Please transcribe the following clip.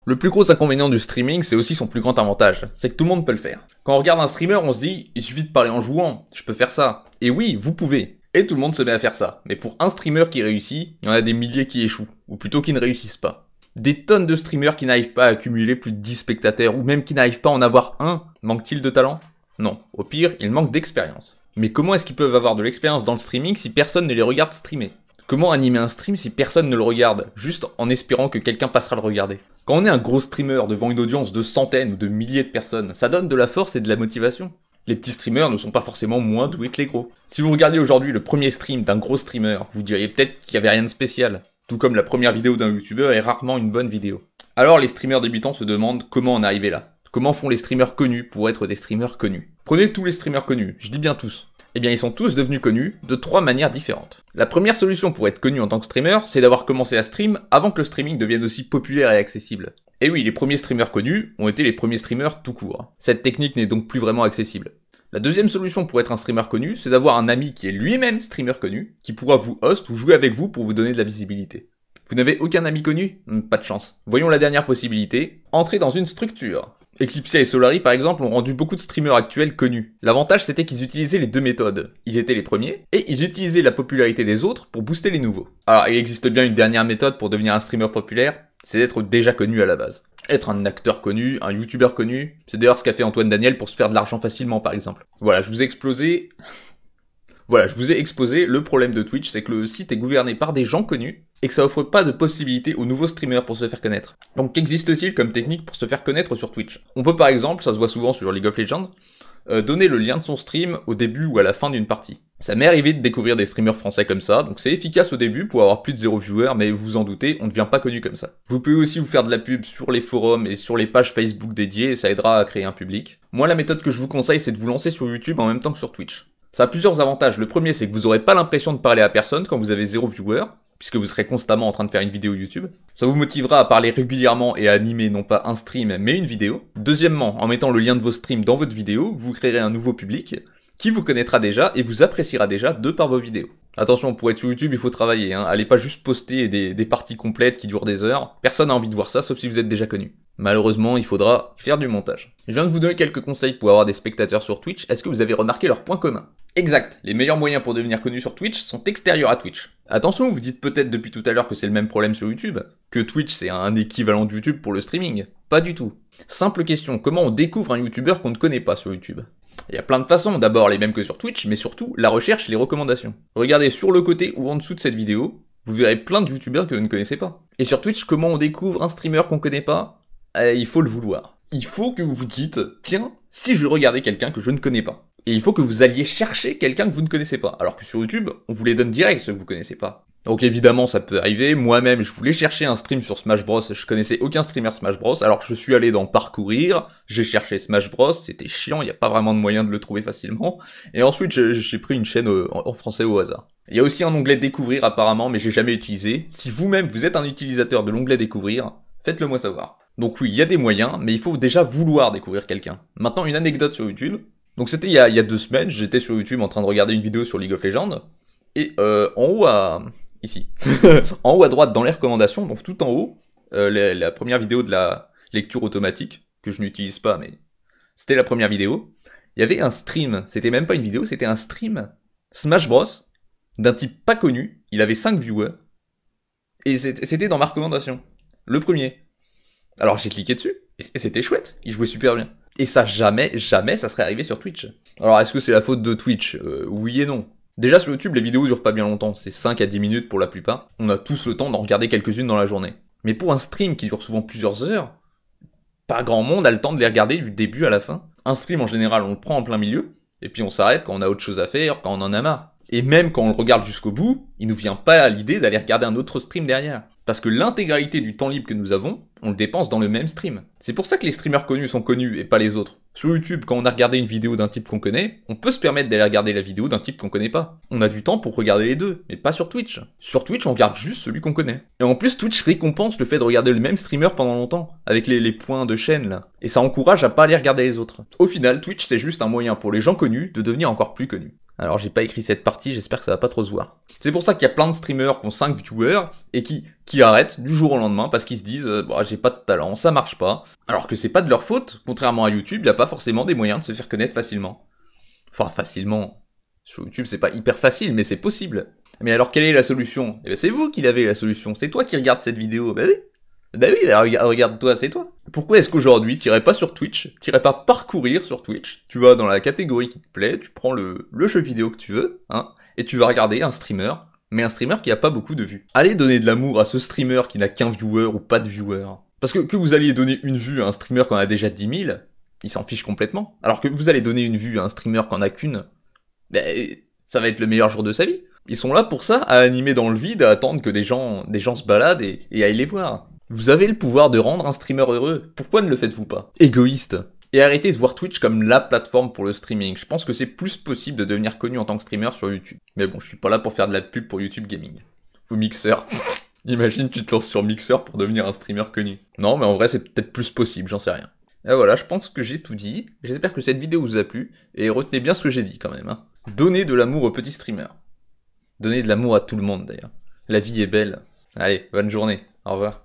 Le plus gros inconvénient du streaming, c'est aussi son plus grand avantage, c'est que tout le monde peut le faire. Quand on regarde un streamer, on se dit, il suffit de parler en jouant, je peux faire ça. Et oui, vous pouvez. Et tout le monde se met à faire ça. Mais pour un streamer qui réussit, il y en a des milliers qui échouent, ou plutôt qui ne réussissent pas. Des tonnes de streamers qui n'arrivent pas à accumuler plus de 10 spectateurs, ou même qui n'arrivent pas à en avoir un, manquent-ils de talent? Non, au pire, ils manquent d'expérience. Mais comment est-ce qu'ils peuvent avoir de l'expérience dans le streaming si personne ne les regarde streamer? Comment animer un stream si personne ne le regarde, juste en espérant que quelqu'un passera le regarder? Quand on est un gros streamer devant une audience de centaines ou de milliers de personnes, ça donne de la force et de la motivation. Les petits streamers ne sont pas forcément moins doués que les gros. Si vous regardiez aujourd'hui le premier stream d'un gros streamer, vous diriez peut-être qu'il n'y avait rien de spécial. Tout comme la première vidéo d'un youtubeur est rarement une bonne vidéo. Alors les streamers débutants se demandent comment en arriver là. Comment font les streamers connus pour être des streamers connus? Prenez tous les streamers connus, je dis bien tous. Eh bien ils sont tous devenus connus de 3 manières différentes. La première solution pour être connu en tant que streamer, c'est d'avoir commencé à stream avant que le streaming devienne aussi populaire et accessible. Et oui, les premiers streamers connus ont été les premiers streamers tout court. Cette technique n'est donc plus vraiment accessible. La deuxième solution pour être un streamer connu, c'est d'avoir un ami qui est lui-même streamer connu, qui pourra vous host ou jouer avec vous pour vous donner de la visibilité. Vous n'avez aucun ami connu? Pas de chance. Voyons la dernière possibilité, entrer dans une structure. Eclipsia et Solary par exemple ont rendu beaucoup de streamers actuels connus. L'avantage c'était qu'ils utilisaient les deux méthodes. Ils étaient les premiers, et ils utilisaient la popularité des autres pour booster les nouveaux. Alors il existe bien une dernière méthode pour devenir un streamer populaire, c'est d'être déjà connu à la base. Être un acteur connu, un youtubeur connu, c'est d'ailleurs ce qu'a fait Antoine Daniel pour se faire de l'argent facilement par exemple. Voilà, je vous ai exposé le problème de Twitch, c'est que le site est gouverné par des gens connus, et que ça offre pas de possibilité aux nouveaux streamers pour se faire connaître. Donc qu'existe-t-il comme technique pour se faire connaître sur Twitch? On peut par exemple, ça se voit souvent sur League of Legends, donner le lien de son stream au début ou à la fin d'une partie. Ça m'est arrivé de découvrir des streamers français comme ça, donc c'est efficace au début pour avoir plus de 0 viewer, mais vous vous en doutez, on ne devient pas connu comme ça. Vous pouvez aussi vous faire de la pub sur les forums et sur les pages Facebook dédiées, et ça aidera à créer un public. Moi la méthode que je vous conseille c'est de vous lancer sur YouTube en même temps que sur Twitch. Ça a plusieurs avantages. Le premier, c'est que vous aurez pas l'impression de parler à personne quand vous avez 0 viewer, puisque vous serez constamment en train de faire une vidéo YouTube. Ça vous motivera à parler régulièrement et à animer non pas un stream, mais une vidéo. Deuxièmement, en mettant le lien de vos streams dans votre vidéo, vous créerez un nouveau public qui vous connaîtra déjà et vous appréciera déjà de par vos vidéos. Attention, pour être sur YouTube, il faut travailler, hein. Allez pas juste poster des parties complètes qui durent des heures. Personne n'a envie de voir ça, sauf si vous êtes déjà connu. Malheureusement, il faudra faire du montage. Je viens de vous donner quelques conseils pour avoir des spectateurs sur Twitch. Est-ce que vous avez remarqué leurs points communs? Exact, les meilleurs moyens pour devenir connu sur Twitch sont extérieurs à Twitch. Attention, vous dites peut-être depuis tout à l'heure que c'est le même problème sur YouTube, que Twitch c'est un équivalent de YouTube pour le streaming. Pas du tout. Simple question, comment on découvre un YouTuber qu'on ne connaît pas sur YouTube? Il y a plein de façons, d'abord les mêmes que sur Twitch, mais surtout la recherche et les recommandations. Regardez sur le côté ou en dessous de cette vidéo, vous verrez plein de YouTubers que vous ne connaissez pas. Et sur Twitch, comment on découvre un streamer qu'on connaît pas? Il faut le vouloir. Il faut que vous vous dites, tiens, si je regardais quelqu'un que je ne connais pas. Et il faut que vous alliez chercher quelqu'un que vous ne connaissez pas. Alors que sur YouTube, on vous les donne direct ceux que vous connaissez pas. Donc évidemment, ça peut arriver. Moi-même, je voulais chercher un stream sur Smash Bros. Je connaissais aucun streamer Smash Bros. Alors je suis allé dans Parcourir, j'ai cherché Smash Bros. C'était chiant, il n'y a pas vraiment de moyen de le trouver facilement. Et ensuite, j'ai pris une chaîne en français au hasard. Il y a aussi un onglet Découvrir apparemment, mais j'ai jamais utilisé. Si vous-même, vous êtes un utilisateur de l'onglet Découvrir, faites-le moi savoir. Donc oui, il y a des moyens, mais il faut déjà vouloir découvrir quelqu'un. Maintenant, une anecdote sur YouTube. Donc c'était il y a 2 semaines, j'étais sur YouTube en train de regarder une vidéo sur League of Legends, et en haut ici, en haut à droite dans les recommandations, donc tout en haut, la première vidéo de la lecture automatique, que je n'utilise pas, mais c'était la première vidéo, il y avait un stream, c'était même pas une vidéo, c'était un stream Smash Bros, d'un type pas connu, il avait 5 viewers, et c'était dans ma recommandation, le premier. Alors j'ai cliqué dessus, et c'était chouette, il jouait super bien. Et ça, jamais ça serait arrivé sur Twitch. Alors, est-ce que c'est la faute de Twitch? Oui et non. Déjà, sur YouTube, les vidéos durent pas bien longtemps, c'est 5 à 10 minutes pour la plupart. On a tous le temps d'en regarder quelques-unes dans la journée. Mais pour un stream qui dure souvent plusieurs heures, pas grand monde a le temps de les regarder du début à la fin. Un stream, en général, on le prend en plein milieu, et puis on s'arrête quand on a autre chose à faire, quand on en a marre. Et même quand on le regarde jusqu'au bout, il nous vient pas à l'idée d'aller regarder un autre stream derrière. Parce que l'intégralité du temps libre que nous avons, on le dépense dans le même stream. C'est pour ça que les streamers connus sont connus et pas les autres. Sur YouTube, quand on a regardé une vidéo d'un type qu'on connaît, on peut se permettre d'aller regarder la vidéo d'un type qu'on connaît pas. On a du temps pour regarder les deux, mais pas sur Twitch. Sur Twitch, on regarde juste celui qu'on connaît. Et en plus, Twitch récompense le fait de regarder le même streamer pendant longtemps, avec les points de chaîne là. Et ça encourage à pas aller regarder les autres. Au final, Twitch c'est juste un moyen pour les gens connus de devenir encore plus connus. Alors j'ai pas écrit cette partie, j'espère que ça va pas trop se voir. C'est pour ça qu'il y a plein de streamers qui ont 5 viewers, et qui, qui arrêtent du jour au lendemain parce qu'ils se disent bah, j'ai pas de talent, ça marche pas. Alors que c'est pas de leur faute, contrairement à YouTube, il y a pas forcément des moyens de se faire connaître facilement. Enfin facilement. Sur YouTube c'est pas hyper facile, mais c'est possible. Mais alors quelle est la solution? Eh ben c'est vous qui l'avez la solution, c'est toi qui regardes cette vidéo, bah oui. Bah oui, bah regarde-toi, c'est toi. Pourquoi est-ce qu'aujourd'hui, t'irais pas sur Twitch, t'irais pas parcourir sur Twitch, tu vas dans la catégorie qui te plaît, tu prends le jeu vidéo que tu veux, hein, et tu vas regarder un streamer, mais un streamer qui a pas beaucoup de vues. Allez donner de l'amour à ce streamer qui n'a qu'un viewer ou pas de viewer. Parce que vous alliez donner une vue à un streamer qui en a déjà 10 000, il s'en fiche complètement. Alors que vous allez donner une vue à un streamer qui en a qu'une, ben, ça va être le meilleur jour de sa vie. Ils sont là pour ça, à animer dans le vide, à attendre que des gens se baladent et aillent les voir. Vous avez le pouvoir de rendre un streamer heureux, pourquoi ne le faites-vous pas? Égoïste. Et arrêtez de voir Twitch comme la plateforme pour le streaming, je pense que c'est plus possible de devenir connu en tant que streamer sur YouTube. Mais bon, je suis pas là pour faire de la pub pour YouTube Gaming. Ou Mixer. Imagine tu te lances sur Mixer pour devenir un streamer connu. Non, mais en vrai c'est peut-être plus possible, j'en sais rien. Et voilà, je pense que j'ai tout dit, j'espère que cette vidéo vous a plu, et retenez bien ce que j'ai dit quand même. Hein. Donnez de l'amour aux petits streamers. Donnez de l'amour à tout le monde d'ailleurs. La vie est belle. Allez, bonne journée, au revoir.